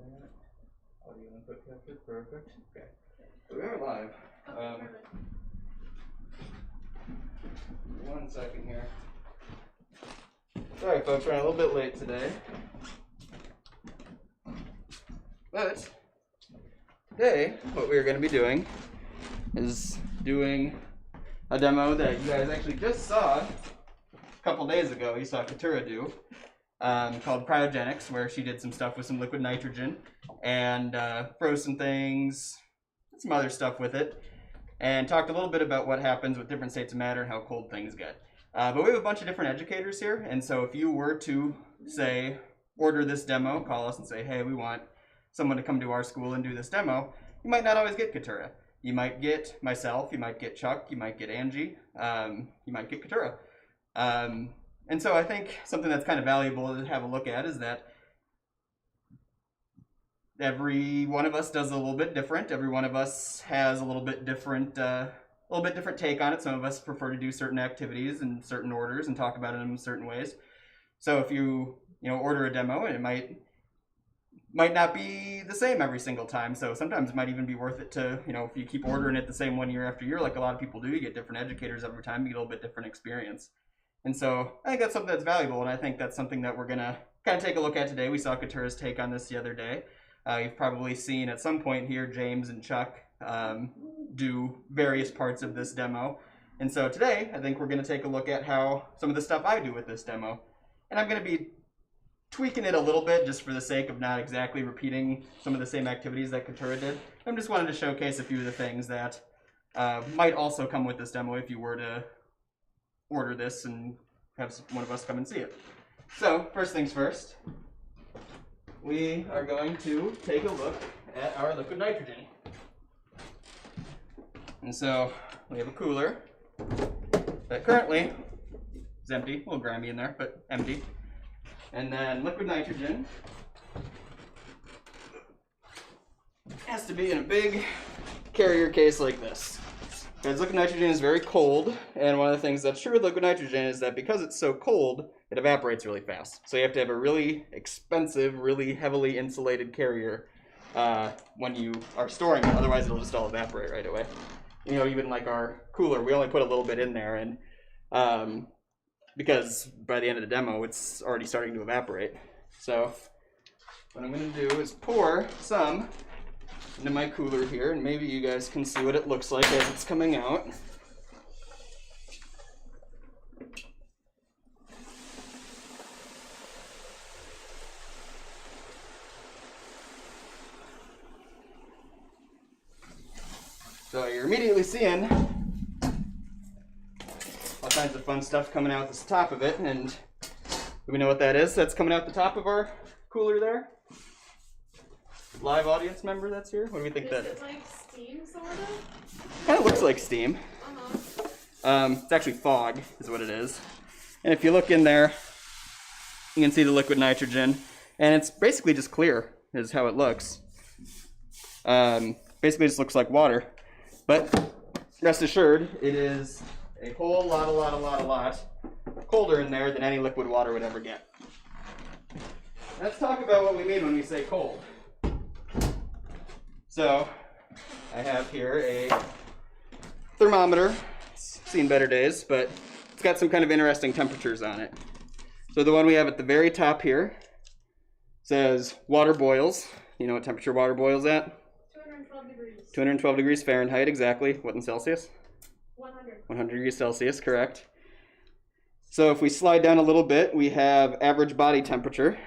Audio input capture, perfect. Okay, so we are live. 1 second here. Sorry folks, running a little bit late today. But today, what we're going to be doing is doing a demo that you guys actually just saw a couple days ago. You saw Katura do, called Cryogenics, where she did some stuff with some liquid nitrogen and froze some things, some other stuff with it, and talked a little bit about what happens with different states of matter and how cold things get. But we have a bunch of different educators here, and so if you were to, say, order this demo, call us and say, hey, we want someone to come to our school and do this demo, you might not always get Katura. You might get myself, you might get Chuck, you might get Angie, you might get Katura. And so I think something that's kind of valuable to have a look at is that every one of us does a little bit different. Every one of us has a little bit different take on it. Some of us prefer to do certain activities in certain orders and talk about it in certain ways. So if you order a demo, and it might not be the same every single time. So sometimes it might even be worth it to, if you keep ordering it the same one year after year, like a lot of people do, you get different educators every time, you get a little bit different experience. And so I think that's something that's valuable, and I think that's something that we're gonna kind of take a look at today. We saw Katura's take on this the other day. You've probably seen at some point here James and Chuck do various parts of this demo. And so today, I think we're gonna take a look at how some of the stuff I do with this demo. And I'm gonna be tweaking it a little bit just for the sake of not exactly repeating some of the same activities that Katura did. I just wanted to showcase a few of the things that might also come with this demo if you were to order this and have one of us come and see it. So first things first, we are going to take a look at our liquid nitrogen. And so we have a cooler that currently is empty, a little grimy in there, but empty. And then liquid nitrogen has to be in a big carrier case like this. Because liquid nitrogen is very cold, and one of the things that's true with liquid nitrogen is that because it's so cold, it evaporates really fast. So you have to have a really expensive, really heavily insulated carrier when you are storing it, otherwise it'll just all evaporate right away. Even like our cooler, we only put a little bit in there, and because by the end of the demo, it's already starting to evaporate. So what I'm going to do is pour some into my cooler here, and maybe you guys can see what it looks like as it's coming out. So you're immediately seeing all kinds of fun stuff coming out the top of it, and do we know what that is? That's coming out the top of our cooler there. Live audience member that's here. What do we think that is? Is it like steam, sort of? Kind of looks like steam. It's actually fog, is what it is. And if you look in there, you can see the liquid nitrogen, and it's basically just clear, is how it looks. Basically, just looks like water. But rest assured, it is a whole lot colder in there than any liquid water would ever get. Let's talk about what we mean when we say cold. So I have here a thermometer. It's seen better days, but it's got some kind of interesting temperatures on it. So the one we have at the very top here says water boils. You know what temperature water boils at? 212 degrees. 212 degrees Fahrenheit, exactly. What in Celsius? 100. 100 degrees Celsius, correct. So if we slide down a little bit, we have average body temperature.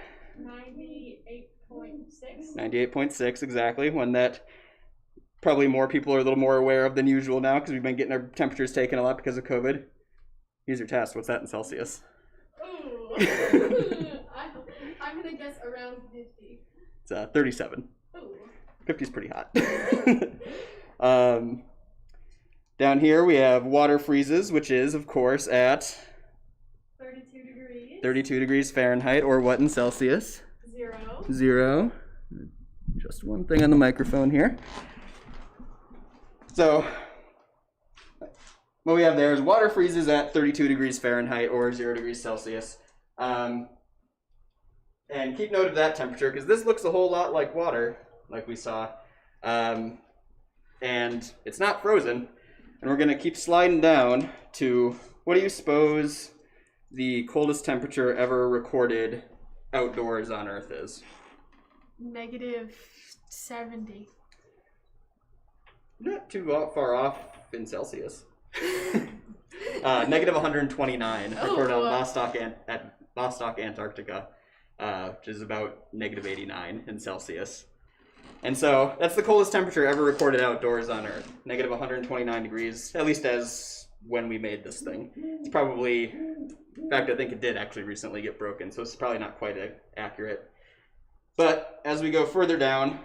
98.6. 98.6, exactly. One that probably more people are a little more aware of than usual now because we've been getting our temperatures taken a lot because of COVID. Here's your test. What's that in Celsius? Ooh. I'm going to guess around 50. It's 37. Ooh. 50 is pretty hot. Down here we have water freezes, which is, of course, at 32 degrees. 32 degrees Fahrenheit, or what in Celsius? 0. 0. Just one thing on the microphone here. So what we have there is water freezes at 32 degrees Fahrenheit or 0 degrees Celsius. And keep note of that temperature, because this looks a whole lot like water, like we saw. And it's not frozen. And we're going to keep sliding down to, what do you suppose the coldest temperature ever recorded outdoors on Earth is? -70. Not too far off in Celsius. -129 recorded on Vostok, Antarctica, which is about -89 in Celsius. And so that's the coldest temperature ever recorded outdoors on Earth. -129 degrees, at least as when we made this thing. It's probably, in fact, I think it did actually recently get broken, so it's probably not quite accurate. But as we go further down,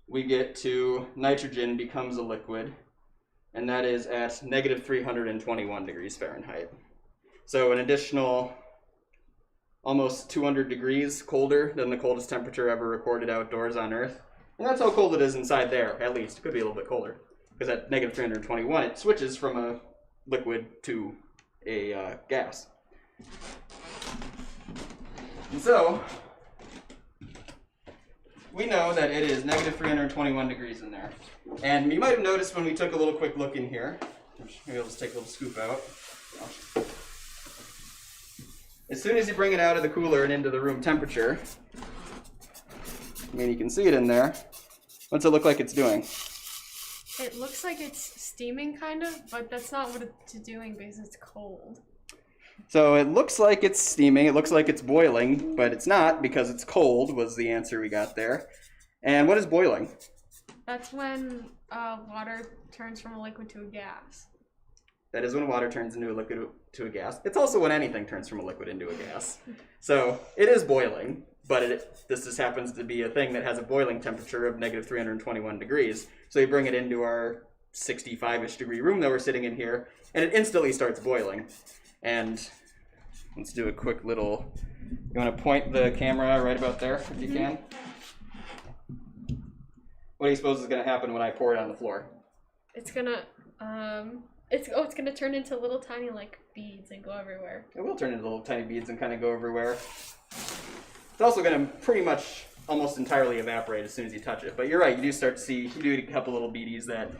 we get to nitrogen becomes a liquid, and that is at -321 degrees Fahrenheit. So an additional almost 200 degrees colder than the coldest temperature ever recorded outdoors on Earth. And that's how cold it is inside there, at least. It could be a little bit colder. Because at -321, it switches from a liquid to a gas. And so, we know that it is -321 degrees in there. And you might have noticed when we took a little quick look in here, maybe I'll just take a little scoop out. As soon as you bring it out of the cooler and into the room temperature, I mean, you can see it in there. What's it look like it's doing? It looks like it's steaming, kind of, but that's not what it's doing because it's cold. So it looks like it's steaming, it looks like it's boiling, but it's not because it's cold, was the answer we got there. And what is boiling? That's when water turns from a liquid to a gas. That is when water turns into a liquid to a gas. It's also when anything turns from a liquid into a gas. So it is boiling, but this just happens to be a thing that has a boiling temperature of -321 degrees. So you bring it into our 65-ish degree room that we're sitting in here, and it instantly starts boiling. And let's do a quick little, you want to point the camera right about there if you can? What do you suppose is going to happen when I pour it on the floor? It's gonna, it's gonna turn into little tiny like beads and go everywhere. It will turn into little tiny beads and kind of go everywhere. It's also going to pretty much almost entirely evaporate as soon as you touch it. But you're right, you do start to see, you do a couple little beads that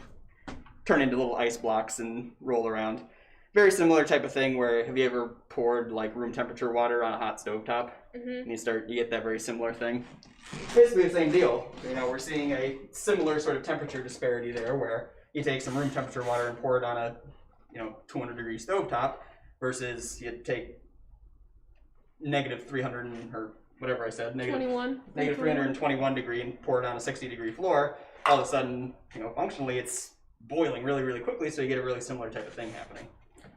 turn into little ice blocks and roll around. Very similar type of thing where, have you ever poured like room temperature water on a hot stovetop? And you get that very similar thing. Basically the same deal. You know, we're seeing a similar sort of temperature disparity there where you take some room temperature water and pour it on a 200 degree stovetop versus you take -300 or whatever I said, -321 degree and pour it on a 60 degree floor. All of a sudden, functionally it's boiling really, really quickly, so you get a really similar type of thing happening.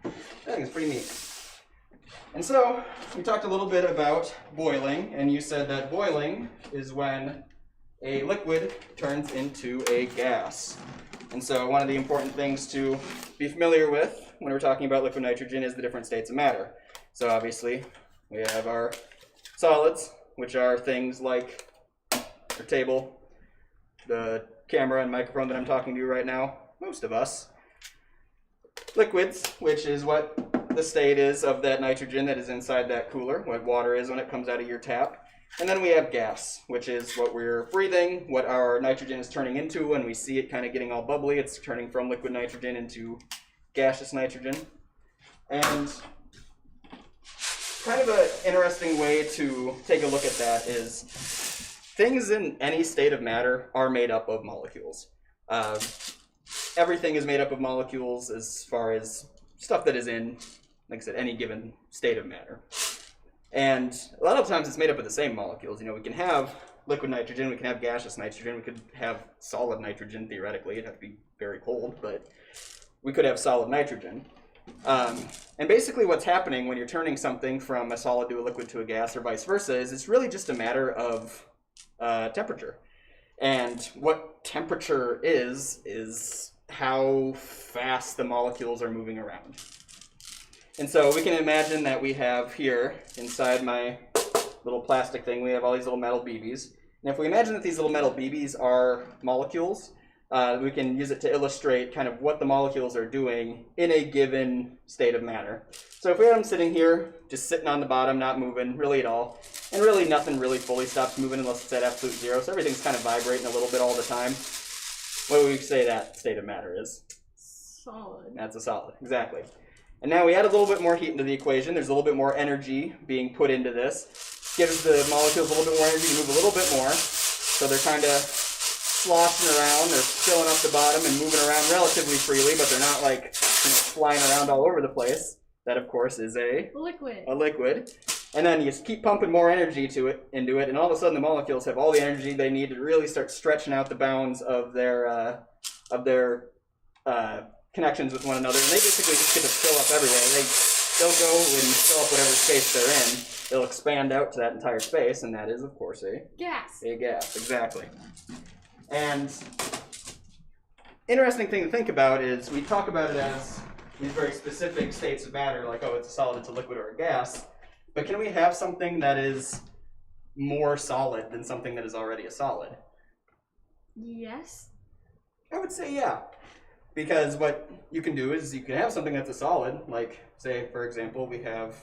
I think it's pretty neat. And so, we talked a little bit about boiling, and you said that boiling is when a liquid turns into a gas. And so, one of the important things to be familiar with when we're talking about liquid nitrogen is the different states of matter. So obviously, we have our solids, which are things like our table, the camera and microphone that I'm talking to right now, most of us. Liquids, which is what the state is of that nitrogen that is inside that cooler, what water is when it comes out of your tap. And then we have gas, which is what we're breathing, what our nitrogen is turning into when we see it kind of getting all bubbly. It's turning from liquid nitrogen into gaseous nitrogen. And kind of an interesting way to take a look at that is things in any state of matter are made up of molecules. Everything is made up of molecules as far as stuff that is in, like I said, any given state of matter. And a lot of times it's made up of the same molecules. We can have liquid nitrogen, we can have gaseous nitrogen, we could have solid nitrogen theoretically. It'd have to be very cold, but we could have solid nitrogen. And basically what's happening when you're turning something from a solid to a liquid to a gas or vice versa is it's really just a matter of temperature. And what temperature is how fast the molecules are moving around. And so we can imagine that we have here inside my little plastic thing, we have all these little metal BBs. And if we imagine that these little metal BBs are molecules, we can use it to illustrate kind of what the molecules are doing in a given state of matter. So if we have them sitting here, just sitting on the bottom, not moving really at all, and really nothing really fully stops moving unless it's at absolute zero, so everything's kind of vibrating a little bit all the time, what do we say that state of matter is? Solid. That's a solid, exactly. And now we add a little bit more heat into the equation. There's a little bit more energy being put into this. Gives the molecules a little bit more energy to move a little bit more. So they're kind of sloshing around, they're filling up the bottom and moving around relatively freely, but they're not like flying around all over the place. That, of course, is a liquid. And then you just keep pumping more energy into it, and all of a sudden the molecules have all the energy they need to really start stretching out the bounds of their connections with one another, and they basically just get to fill up everywhere. They'll go and fill up whatever space they're in. They'll expand out to that entire space, and that is, of course, a gas. A gas, exactly. And interesting thing to think about is we talk about it as these very specific states of matter, like, oh, it's a solid, it's a liquid, or a gas. But can we have something that is more solid than something that is already a solid? Yes. I would say yeah. Because what you can do is you can have something that's a solid, like, say, for example, we have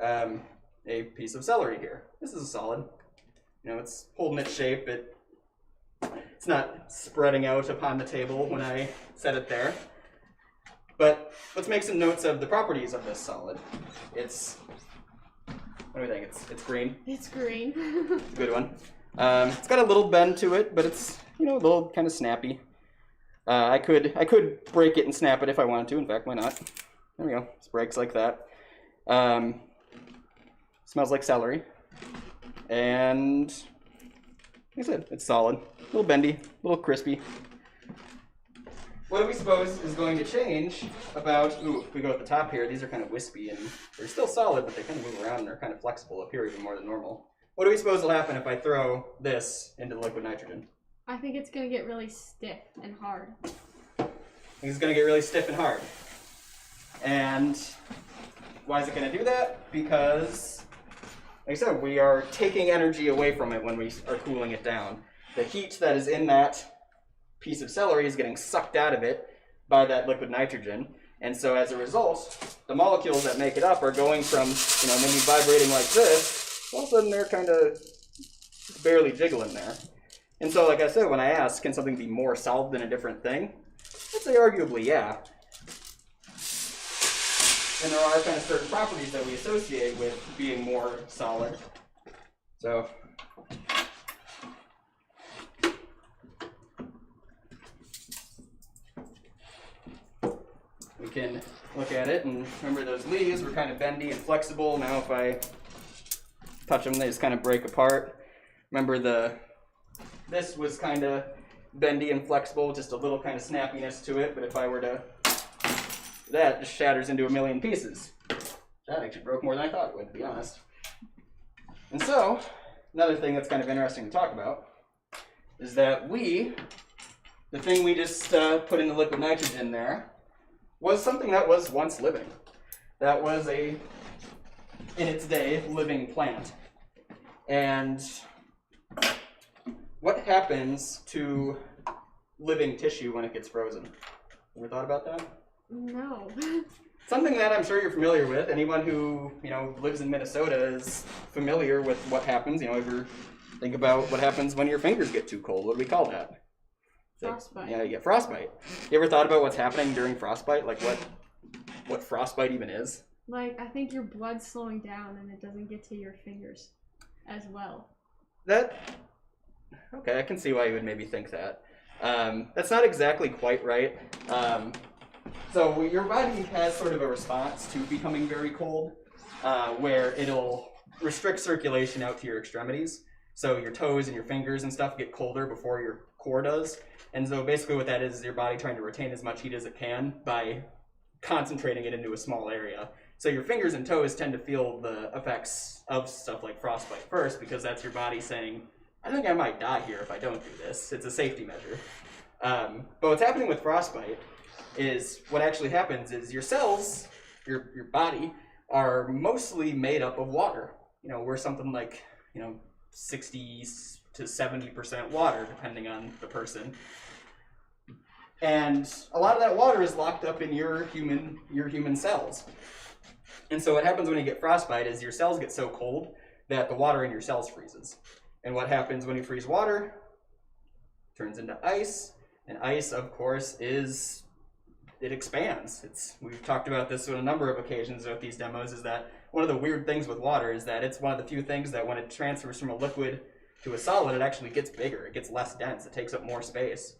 a piece of celery here. This is a solid. You know, it's holding its shape. It's not spreading out upon the table when I set it there. But let's make some notes of the properties of this solid. What do we think? It's green. It's green. It's a good one. It's got a little bend to it, but it's, a little kind of snappy. I could break it and snap it if I wanted to. In fact, why not? There we go. It breaks like that. Smells like celery. And like I said, it's solid. A little bendy, a little crispy. What do we suppose is going to change about, if we go at the top here, these are kind of wispy and they're still solid, but they kind of move around and they're kind of flexible up here even more than normal. What do we suppose will happen if I throw this into the liquid nitrogen? I think it's going to get really stiff and hard. I think it's going to get really stiff and hard. And why is it going to do that? Because, like I said, we are taking energy away from it when we are cooling it down. The heat that is in that piece of celery is getting sucked out of it by that liquid nitrogen. And so as a result, the molecules that make it up are going from, maybe vibrating like this, all of a sudden they're kind of barely jiggling there. And so, like I said, when I ask, can something be more solid than a different thing? I'd say arguably, yeah. And there are kind of certain properties that we associate with being more solid. So, we can look at it and remember those leaves were kind of bendy and flexible. Now if I touch them, they just kind of break apart. Remember this was kind of bendy and flexible, just a little kind of snappiness to it, but if I were to, that just shatters into a million pieces. That actually broke more than I thought it would, to be honest. And so, another thing that's kind of interesting to talk about is that the thing we just put in the liquid nitrogen there, was something that was once living. That was in its day, living plant. And what happens to living tissue when it gets frozen? Ever thought about that? No. Something that I'm sure you're familiar with. Anyone who, lives in Minnesota is familiar with what happens. Ever think about what happens when your fingers get too cold? What do we call that? Frostbite. Yeah, you get frostbite. You ever thought about what's happening during frostbite? Like what frostbite even is? Like, I think your blood's slowing down and it doesn't get to your fingers as well. Okay, I can see why you would maybe think that. That's not exactly quite right. So your body has sort of a response to becoming very cold, where it'll restrict circulation out to your extremities. So your toes and your fingers and stuff get colder before your core does. And so basically what that is your body trying to retain as much heat as it can by concentrating it into a small area. So your fingers and toes tend to feel the effects of stuff like frostbite first, because that's your body saying, I think I might die here if I don't do this. It's a safety measure. But what's happening with frostbite is what actually happens is your cells, your body, are mostly made up of water. We're something like, 60 to 70% water, depending on the person. And a lot of that water is locked up in your human cells. And so what happens when you get frostbite is your cells get so cold that the water in your cells freezes. And what happens when you freeze water? It turns into ice. And ice, of course, it expands. We've talked about this on a number of occasions with these demos, is that one of the weird things with water is that it's one of the few things that when it transfers from a liquid to a solid, it actually gets bigger. It gets less dense. It takes up more space.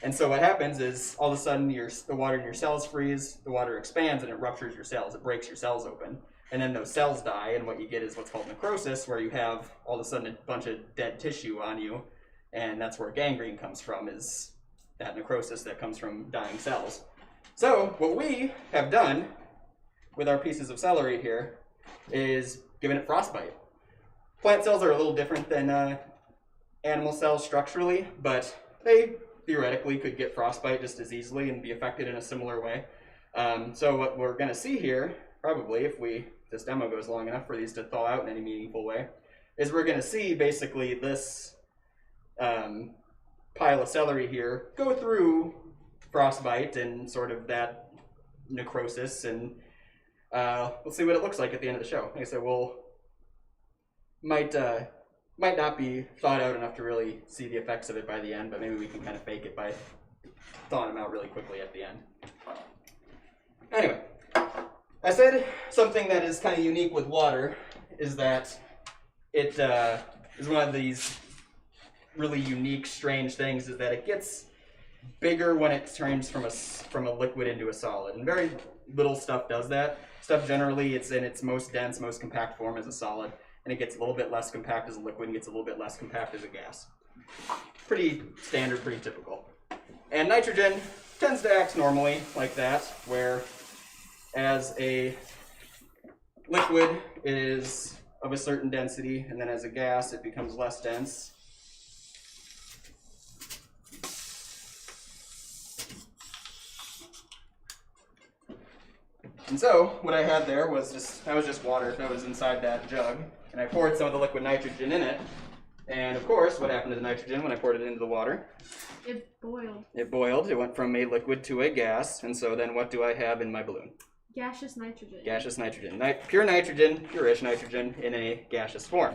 And so what happens is all of a sudden the water in your cells freeze, the water expands, and it ruptures your cells. It breaks your cells open. And then those cells die, and what you get is what's called necrosis, where you have all of a sudden a bunch of dead tissue on you, and that's where gangrene comes from, is that necrosis that comes from dying cells. So what we have done with our pieces of celery here is given it frostbite. Plant cells are a little different than animal cells structurally, but they theoretically could get frostbite just as easily and be affected in a similar way. So what we're going to see here, probably if this demo goes long enough for these to thaw out in any meaningful way, is we're going to see basically this pile of celery here go through frostbite and sort of that necrosis, and we'll see what it looks like at the end of the show. Like I said, might not be thought out enough to really see the effects of it by the end, but maybe we can kind of fake it by thawing them out really quickly at the end. Anyway, I said something that is kind of unique with water is that it is one of these really unique, strange things, is that it gets bigger when it turns from a liquid into a solid, and very little stuff does that. Stuff generally, it's in its most dense, most compact form as a solid, and it gets a little bit less compact as a liquid and gets a little bit less compact as a gas. Pretty standard, pretty typical. And nitrogen tends to act normally like that, where as a liquid it is of a certain density, and then as a gas it becomes less dense. And so what I had there was just water that was inside that jug, and I poured some of the liquid nitrogen in it. And of course, what happened to the nitrogen when I poured it into the water? It boiled. It boiled. It went from a liquid to a gas. And so then what do I have in my balloon? Gaseous nitrogen. Gaseous nitrogen. Pure nitrogen, pure-ish nitrogen in a gaseous form.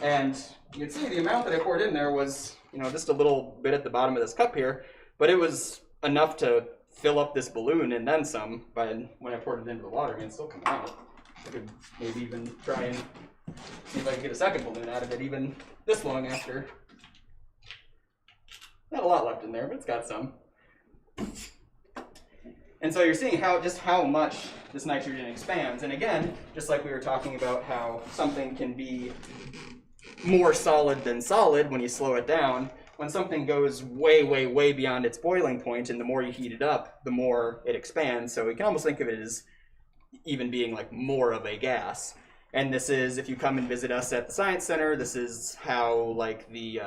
And you can see the amount that I poured in there was, just a little bit at the bottom of this cup here, but it was enough to fill up this balloon and then some. But when I poured it into the water, it's still coming out. I could maybe even try and see if I can get a second balloon out of it even this long after. Not a lot left in there, but it's got some. And so you're seeing how much this nitrogen expands. And again, just like we were talking about how something can be more solid than solid when you slow it down, when something goes way, way, way beyond its boiling point, and the more you heat it up, the more it expands. So we can almost think of it as even being like more of a gas. And this is, if you come and visit us at the Science Center, this is how like the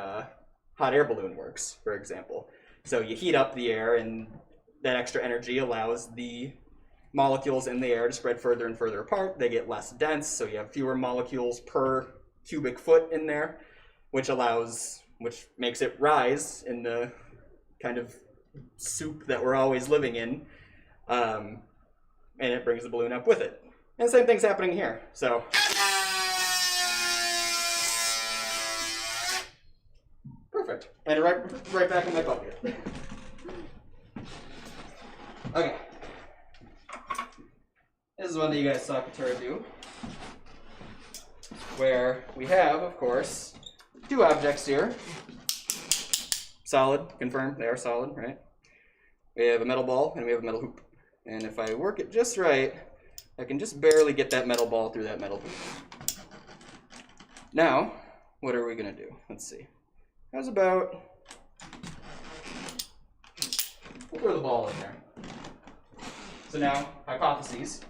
hot air balloon works, for example. So you heat up the air, and that extra energy allows the molecules in the air to spread further and further apart. They get less dense, so you have fewer molecules per cubic foot in there, which makes it rise in the kind of soup that we're always living in, and it brings the balloon up with it. And the same thing's happening here. So perfect. And right back in my bucket. Okay. This is one that you guys saw Katara do, where we have, of course, two objects here. Solid, confirmed, they are solid, right? We have a metal ball and we have a metal hoop. And if I work it just right, I can just barely get that metal ball through that metal hoop. Now, what are we going to do? Let's see. How's about... we'll throw the ball in there. So now, hypotheses.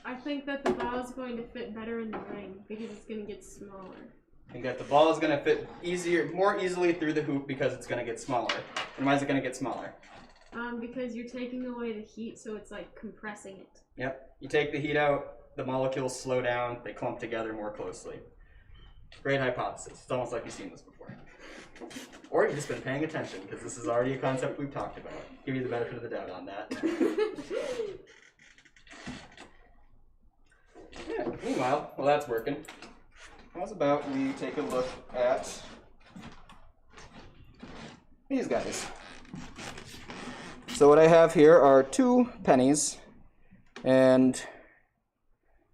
I think that the ball is going to fit better in the ring because it's going to get smaller. I think that the ball is going to fit more easily through the hoop because it's going to get smaller. And why is it going to get smaller? Because you're taking away the heat, so it's like compressing it. Yep. You take the heat out, the molecules slow down, they clump together more closely. Great hypothesis. It's almost like you've seen this before. Or you've just been paying attention, because this is already a concept we've talked about. Give you the benefit of the doubt on that. Yeah, meanwhile, while that's working, how's about we take a look at these guys. So what I have here are 2 pennies, and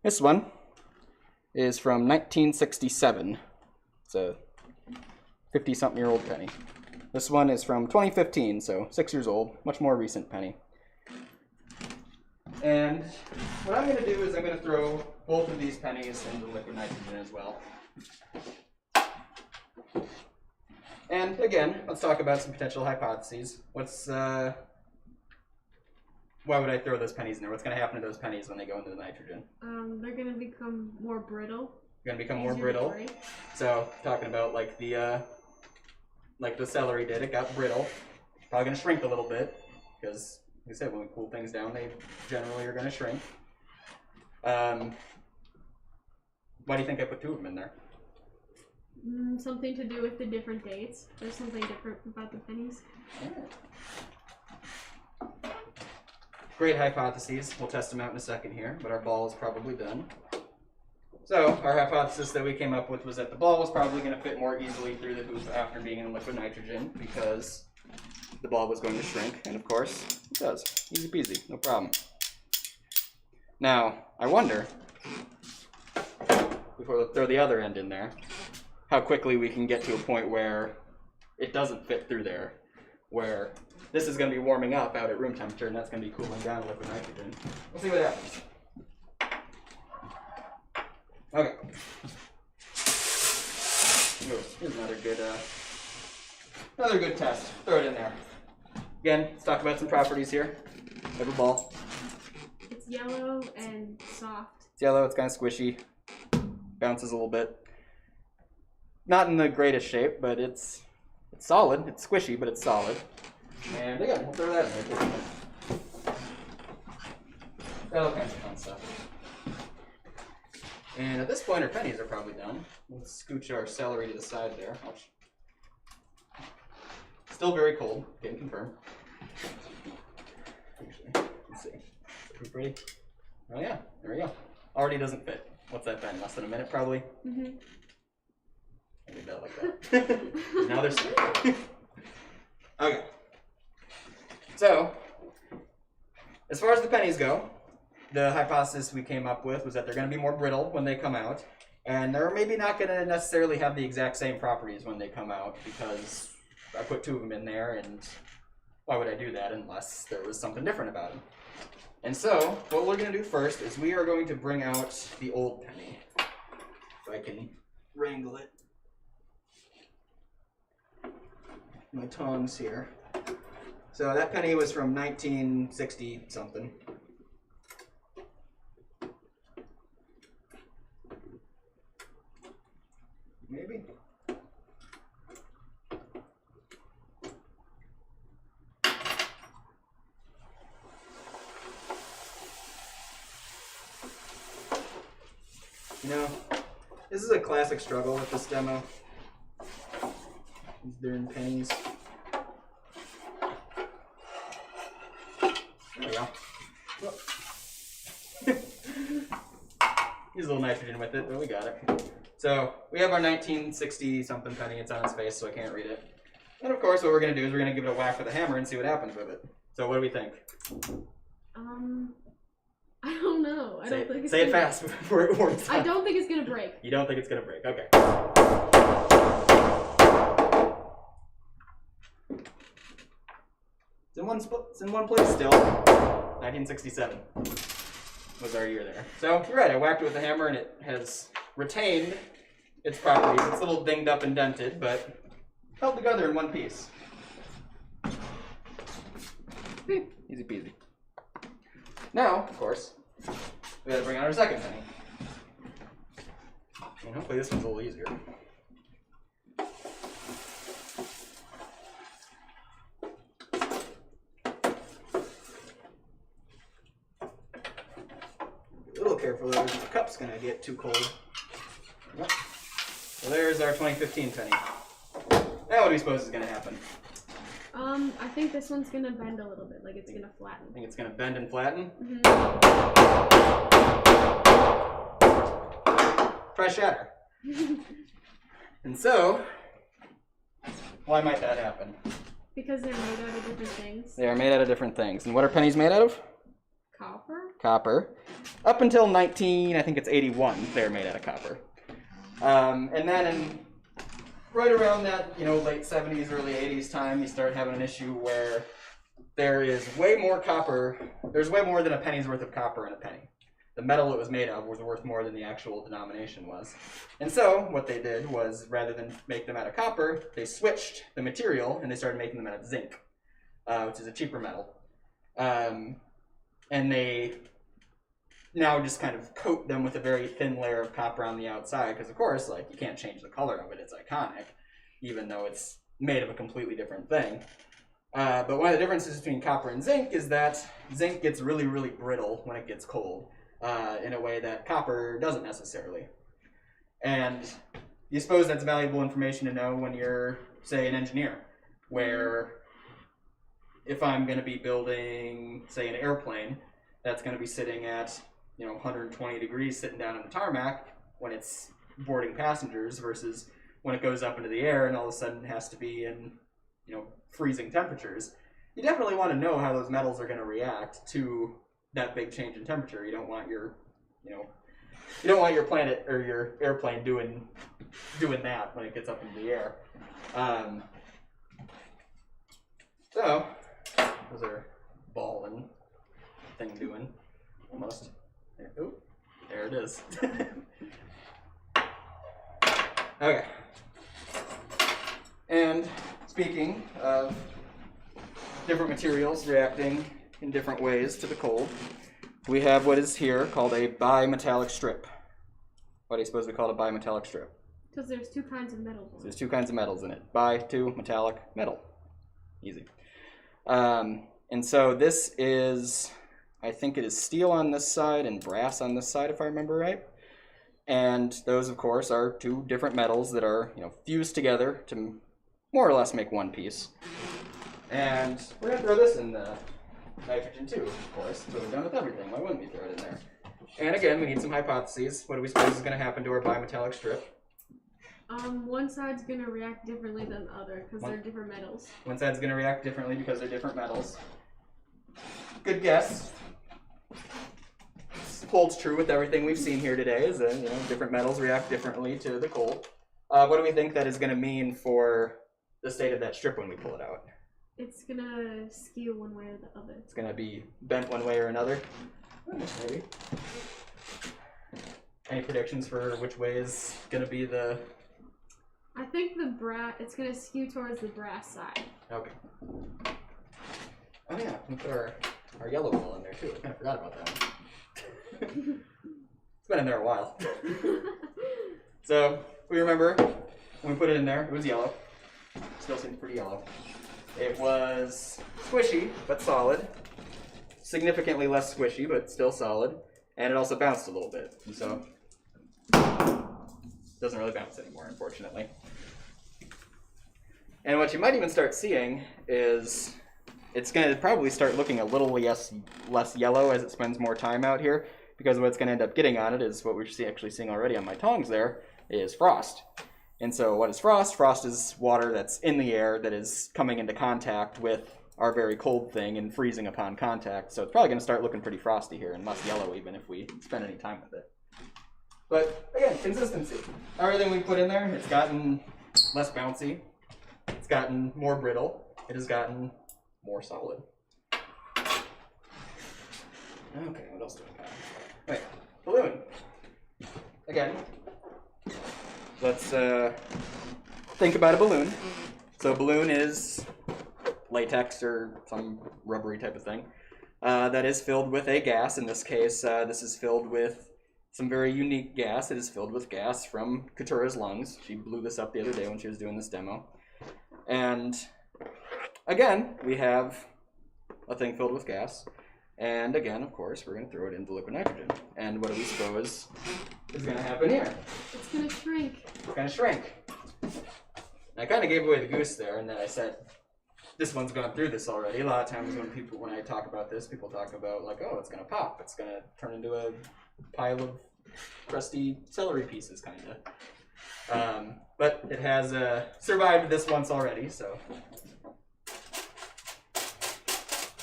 this one is from 1967. It's a 50-something-year-old penny. This one is from 2015, so 6 years old, much more recent penny. And what I'm going to do is I'm going to throw both of these pennies into liquid nitrogen as well. And again, let's talk about some potential hypotheses. Why would I throw those pennies in there? What's going to happen to those pennies when they go into the nitrogen? They're going to become more brittle. They're going to become more brittle. So, talking about like the celery did, it got brittle. Probably going to shrink a little bit, because, like I said, when we cool things down, they generally are going to shrink. Why do you think I put 2 of them in there? Something to do with the different dates. There's something different about the pennies. Yeah. Great hypotheses. We'll test them out in a second here, but our ball is probably done. So, our hypothesis that we came up with was that the ball was probably going to fit more easily through the hoop after being in liquid nitrogen, because the ball was going to shrink, and of course, it does. Easy peasy, no problem. Now, I wonder, before we throw the other end in there, how quickly we can get to a point where it doesn't fit through there, where this is going to be warming up out at room temperature, and that's going to be cooling down liquid nitrogen. We'll see what happens. Okay. Here's another good test. Throw it in there. Again, let's talk about some properties here of a ball. It's yellow and soft. It's yellow, it's kind of squishy. Bounces a little bit. Not in the greatest shape, but it's solid. It's squishy, but it's solid. And again, we'll throw that in there. Got all kinds of fun stuff. And at this point, our pennies are probably done. Let's scooch our celery to the side there. Ouch. Still very cold. Can confirm. Actually, let's see. Pretty pretty. Oh yeah, there we go. Already doesn't fit. What's that been? Less than a minute, probably. Mhm. I did that like that. Now they're stuck. Okay. So, as far as the pennies go, the hypothesis we came up with was that they're going to be more brittle when they come out, and they're maybe not going to necessarily have the exact same properties when they come out, because I put 2 of them in there, and why would I do that unless there was something different about them? And so, what we're going to do first is we are going to bring out the old penny. If I can wrangle it. My tongs here. So that penny was from 1960 something. Maybe. You know, this is a classic struggle with this demo. They're in pennies. There we go. Use a little nitrogen with it, but we got it. So we have our 1960 something penny. It's on its face, so I can't read it. And of course, what we're going to do is we're going to give it a whack with a hammer and see what happens with it. So what do we think? I don't know. I don't think it's say it fast before it warms up. I don't think it's gonna break. You don't think it's gonna break? Okay. It's in one place still. 1967 was our year there. So you're right. I whacked it with a hammer, and it has retained its properties. It's a little dinged up and dented, but held together in one piece. Easy peasy. Now, of course, we gotta bring out our second penny. And hopefully this one's a little easier. Be a little careful there, the cup's gonna get too cold. Yep. So there's our 2015 penny. Now what do we suppose is going to happen? I think this one's gonna bend a little bit, like it's gonna flatten. I think it's going to bend and flatten. Mm-hmm. Try shatter. And so, why might that happen? Because they're made out of different things. They are made out of different things. And what are pennies made out of? Copper? Copper. Up until I think it's 81, they're made out of copper. And then right around that, late 70s, early 80s time, you start having an issue where there is way more copper. There's way more than a penny's worth of copper in a penny. The metal it was made of was worth more than the actual denomination was. And so what they did was, rather than make them out of copper, they switched the material and they started making them out of zinc, which is a cheaper metal. And they now just kind of coat them with a very thin layer of copper on the outside, because of course, like, you can't change the color of it. It's iconic, even though it's made of a completely different thing. But one of the differences between copper and zinc is that zinc gets really, really brittle when it gets cold, in a way that copper doesn't necessarily. And you suppose that's valuable information to know when you're, say, an engineer, where if I'm going to be building, say, an airplane that's going to be sitting at 120 degrees sitting down on the tarmac when it's boarding passengers, versus when it goes up into the air and all of a sudden has to be in freezing temperatures, you definitely want to know how those metals are going to react to that big change in temperature. You don't want your planet or your airplane doing that when it gets up into the air. So those are ball and thing doing almost. Ooh, there it is. Okay. And speaking of different materials reacting in different ways to the cold, we have what is here called a bimetallic strip. Why do you suppose we call it a bimetallic strip? Because there's two kinds of metals in it. There's two kinds of metals in it. Bi, two, metallic, metal. Easy. And so this is, I think it is steel on this side and brass on this side, if I remember right. And those, of course, are two different metals that are, fused together to more or less make one piece. And we're going to throw this in the nitrogen too, of course. That's what we've done with everything. Why wouldn't we throw it in there? And again, we need some hypotheses. What do we suppose is going to happen to our bimetallic strip? One side's going to react differently than the other because they're different metals. One side's going to react differently because they're different metals. Good guess. This holds true with everything we've seen here today, is that different metals react differently to the cold. What do we think that is going to mean for the state of that strip when we pull it out? It's going to skew one way or the other. It's going to be bent one way or another? Maybe. Any predictions for which way is going to be the... I think it's going to skew towards the brass side. Okay. Oh yeah, we put our yellow ball in there too. I kind of forgot about that one. It's been in there a while. So, we remember when we put it in there, it was yellow. Still seems pretty yellow. It was squishy, but solid. Significantly less squishy, but still solid. And it also bounced a little bit. And so, it doesn't really bounce anymore, unfortunately. And what you might even start seeing is it's going to probably start looking a little less yellow as it spends more time out here, because what's going to end up getting on it is what we're actually seeing already on my tongs there, is frost. And so what is frost? Frost is water that's in the air that is coming into contact with our very cold thing and freezing upon contact. So it's probably going to start looking pretty frosty here and less yellow even if we spend any time with it. But again, consistency. Everything we put in there, it's gotten less bouncy. It's gotten more brittle. It has gotten more solid. Okay, what else do we got? Wait, balloon. Again, let's think about a balloon. So a balloon is latex or some rubbery type of thing that is filled with a gas. In this case, this is filled with some very unique gas. It is filled with gas from Katura's lungs. She blew this up the other day when she was doing this demo. And again, we have a thing filled with gas. And again, of course, we're going to throw it into liquid nitrogen. And what do we suppose is going to happen here? It's going to shrink. It's going to shrink. And I kind of gave away the goose there, and then I said, this one's gone through this already. A lot of times when I talk about this, people talk about like, oh, it's gonna pop. It's gonna turn into a pile of crusty celery pieces, kind of. But it has survived this once already, so.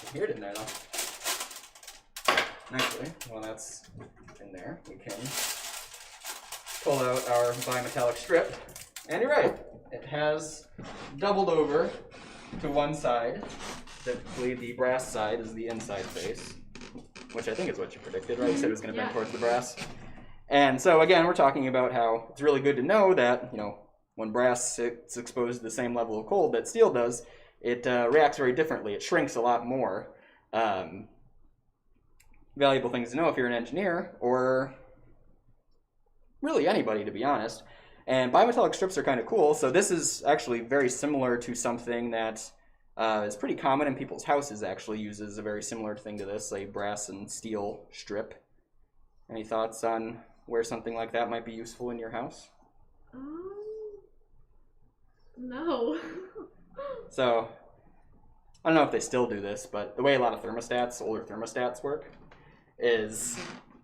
You hear it in there, though. Actually, while that's in there, we can pull out our bimetallic strip. And you're right, it has doubled over to one side. Typically, the brass side is the inside face, which I think is what you predicted, right? You said it was going to bend towards the brass. And so, again, we're talking about how it's really good to know that, you know, when brass is exposed to the same level of cold that steel does, it reacts very differently. It shrinks a lot more. Valuable things to know if you're an engineer, or really anybody, to be honest. And bimetallic strips are kind of cool. So this is actually very similar to something that is pretty common in people's houses, actually uses a very similar thing to this, a brass and steel strip. Any thoughts on where something like that might be useful in your house? No. So, I don't know if they still do this, but the way a lot of thermostats, older thermostats work, is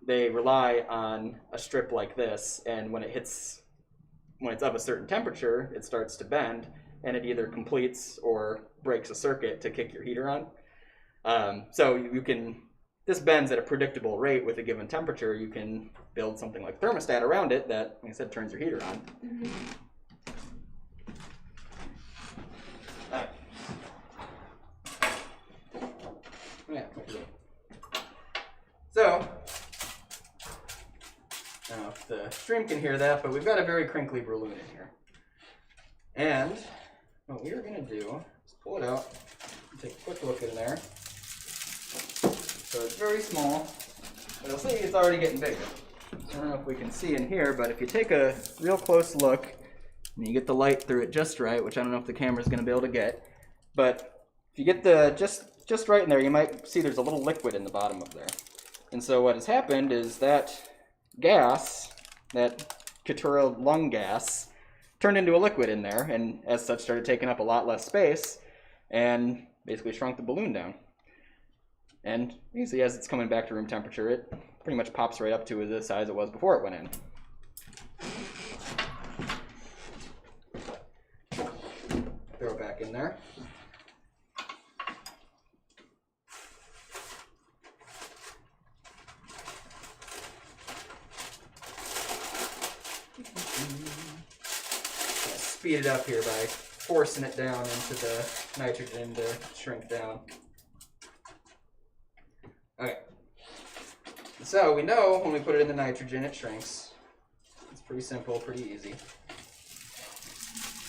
they rely on a strip like this, and when it's of a certain temperature, it starts to bend, and it either completes or breaks a circuit to kick your heater on. So you can, this bends at a predictable rate with a given temperature. You can build something like thermostat around it that, like I said, turns your heater on. Yeah. So, I don't know if the stream can hear that, but we've got a very crinkly balloon in here. And what we are going to do is pull it out and take a quick look in there. So it's very small, but you'll see it's already getting bigger. I don't know if we can see in here, but if you take a real close look, and you get the light through it just right, which I don't know if the camera's going to be able to get, but if you get the just right in there, you might see there's a little liquid in the bottom of there. And so what has happened is that gas, that Caturra lung gas, turned into a liquid in there, and as such started taking up a lot less space, and basically shrunk the balloon down. And you see as it's coming back to room temperature, it pretty much pops right up to the size it was before it went in. Throw it back in there. Speed it up here by forcing it down into the nitrogen to shrink down. Okay. So we know when we put it in the nitrogen, it shrinks. It's pretty simple, pretty easy.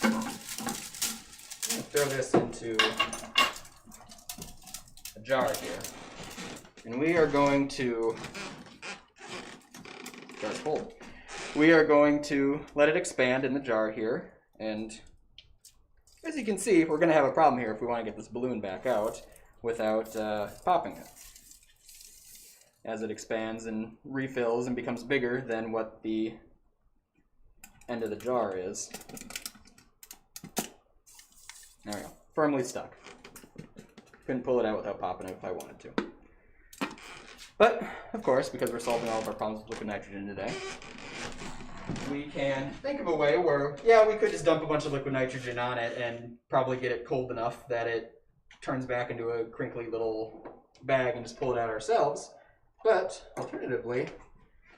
I'm going to throw this into a jar here. And we are going to, jar's full. We are going to let it expand in the jar here. And as you can see, we're going to have a problem here if we want to get this balloon back out without popping it. As it expands and refills and becomes bigger than what the end of the jar is. There we go. Firmly stuck. Couldn't pull it out without popping it if I wanted to. But, of course, because we're solving all of our problems with liquid nitrogen today, we can think of a way where, yeah, we could just dump a bunch of liquid nitrogen on it and probably get it cold enough that it turns back into a crinkly little bag and just pull it out ourselves. But, alternatively,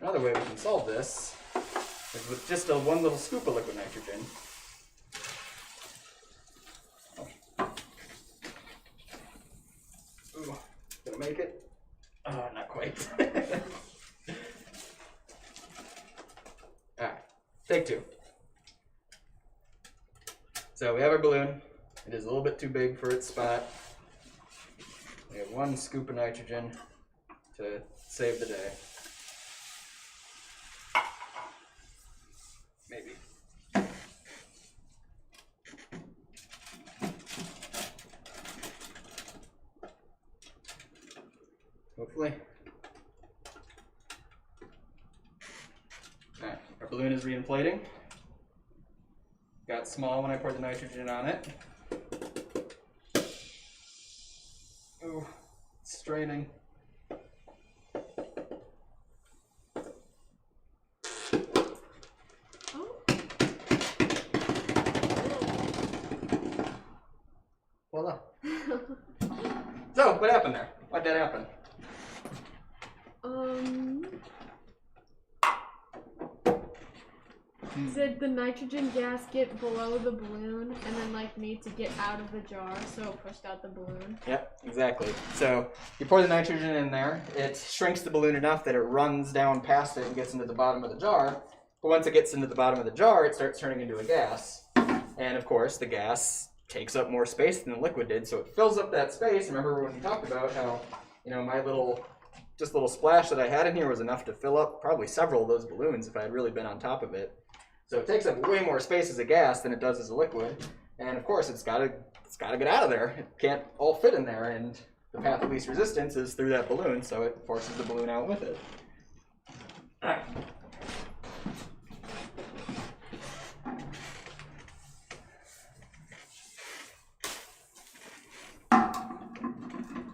another way we can solve this is with just one little scoop of liquid nitrogen. Ooh, gonna make it? Not quite. Alright, take two. So we have our balloon. It is a little bit too big for its spot. We have one scoop of nitrogen to save the day. Maybe. Hopefully. Alright, our balloon is reinflating. Got got small when I poured the nitrogen on it. Ooh, it's straining. Voila. So, what happened there? What did happen? Did the nitrogen gas get below the balloon and then like need to get out of the jar, so it pushed out the balloon? Yep, exactly. So you pour the nitrogen in there, it shrinks the balloon enough that it runs down past it and gets into the bottom of the jar. But once it gets into the bottom of the jar, it starts turning into a gas. And of course, the gas takes up more space than the liquid did, so it fills up that space. Remember when we talked about how, my little splash that I had in here was enough to fill up probably several of those balloons if I had really been on top of it. So it takes up way more space as a gas than it does as a liquid, and of course it's got to get out of there. It can't all fit in there, and the path of least resistance is through that balloon, so it forces the balloon out with it. All right.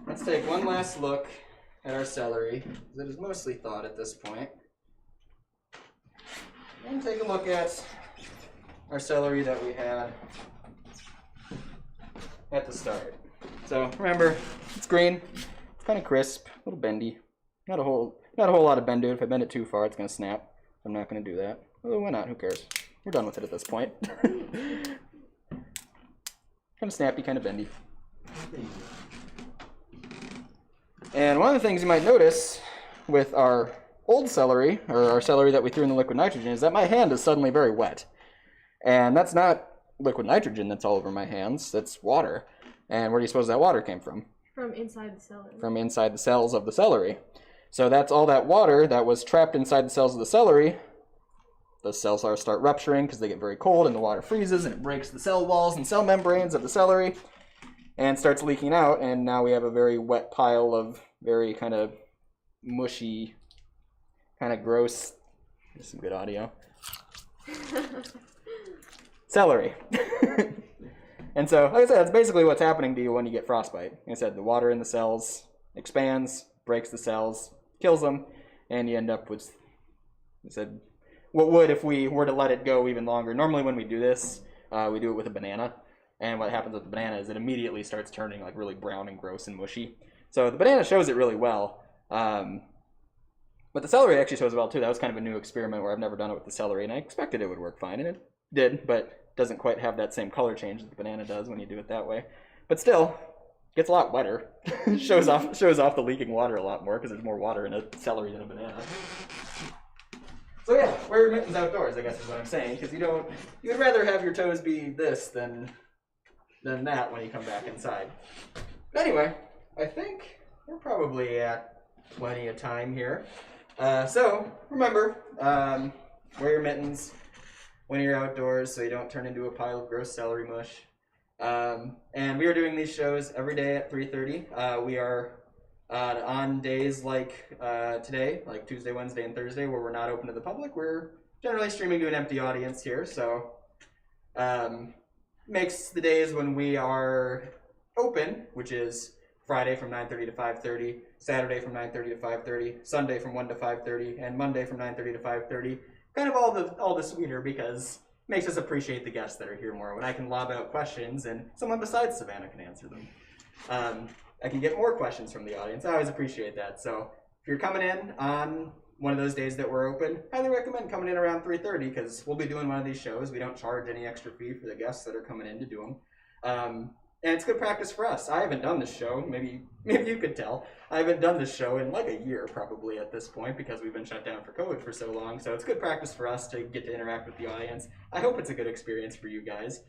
Let's take one last look at our celery. It is mostly thawed at this point. And take a look at our celery that we had at the start. So remember, it's green, it's kind of crisp, a little bendy. Not a whole lot of bend to it. If I bend it too far, it's going to snap. I'm not going to do that. Although, why not? Who cares? We're done with it at this point. Kind of snappy, kind of bendy. And one of the things you might notice with our old celery, or our celery that we threw in the liquid nitrogen, is that my hand is suddenly very wet. And that's not liquid nitrogen that's all over my hands, that's water. And where do you suppose that water came from? From inside the celery. From inside the cells of the celery. So that's all that water that was trapped inside the cells of the celery. The cells start rupturing because they get very cold and the water freezes and it breaks the cell walls and cell membranes of the celery and starts leaking out, and now we have a very wet pile of very kind of mushy, kind of gross, there's some good audio, celery. And so, like I said, that's basically what's happening to you when you get frostbite. Like I said, the water in the cells expands, breaks the cells, kills them, and you end up with, I said, what would if we were to let it go even longer. Normally when we do this, we do it with a banana. And what happens with the banana is it immediately starts turning like really brown and gross and mushy. So the banana shows it really well. But the celery actually shows it well too. That was kind of a new experiment where I've never done it with the celery, and I expected it would work fine, and it did, but doesn't quite have that same color change that the banana does when you do it that way. But still, gets a lot wetter. shows off the leaking water a lot more because there's more water in a celery than a banana. So yeah, wear your mittens outdoors, I guess is what I'm saying, because you'd rather have your toes be this than that when you come back inside. But anyway, I think we're probably at plenty of time here. So remember, wear your mittens when you're outdoors so you don't turn into a pile of gross celery mush. And we are doing these shows every day at 3:30. We are on days like today, like Tuesday, Wednesday, and Thursday, where we're not open to the public. We're generally streaming to an empty audience here, so makes the days when we are open, which is Friday from 9:30 to 5:30, Saturday from 9:30 to 5:30, Sunday from 1 to 5:30, and Monday from 9:30 to 5:30, kind of all the sweeter because it makes us appreciate the guests that are here more when I can lob out questions and someone besides Savannah can answer them. I can get more questions from the audience. I always appreciate that. So if you're coming in on one of those days that we're open, highly recommend coming in around 3:30 because we'll be doing one of these shows. We don't charge any extra fee for the guests that are coming in to do them. And it's good practice for us. I haven't done this show, maybe you could tell. I haven't done this show in like a year probably at this point because we've been shut down for COVID for so long. So it's good practice for us to get to interact with the audience. I hope it's a good experience for you guys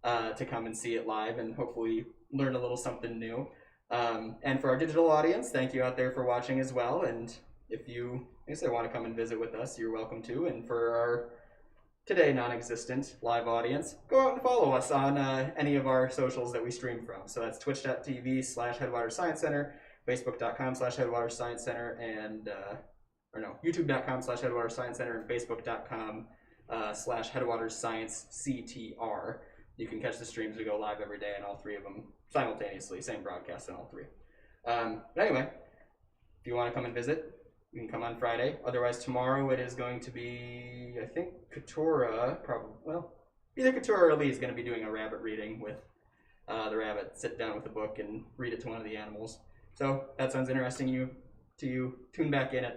to come and see it live and hopefully learn a little something new. And for our digital audience, thank you out there for watching as well. And if you want to come and visit with us, you're welcome to. And for our today non-existent live audience, go out and follow us on any of our socials that we stream from. So that's twitch.tv/Headwaters Science Center, facebook.com/Headwaters Science Center, and youtube.com/Headwaters Science Center, and facebook.com / Headwaters Science CTR. You can catch the streams. We go live every day on all 3 of them simultaneously. Same broadcast on all 3. But anyway, if you want to come and visit, you can come on Friday. Otherwise, tomorrow it is going to be, I think, Katura, probably, well, either Katura or Lee is going to be doing a rabbit reading with the rabbit. Sit down with a book and read it to one of the animals. So that sounds interesting to you. Tune back in at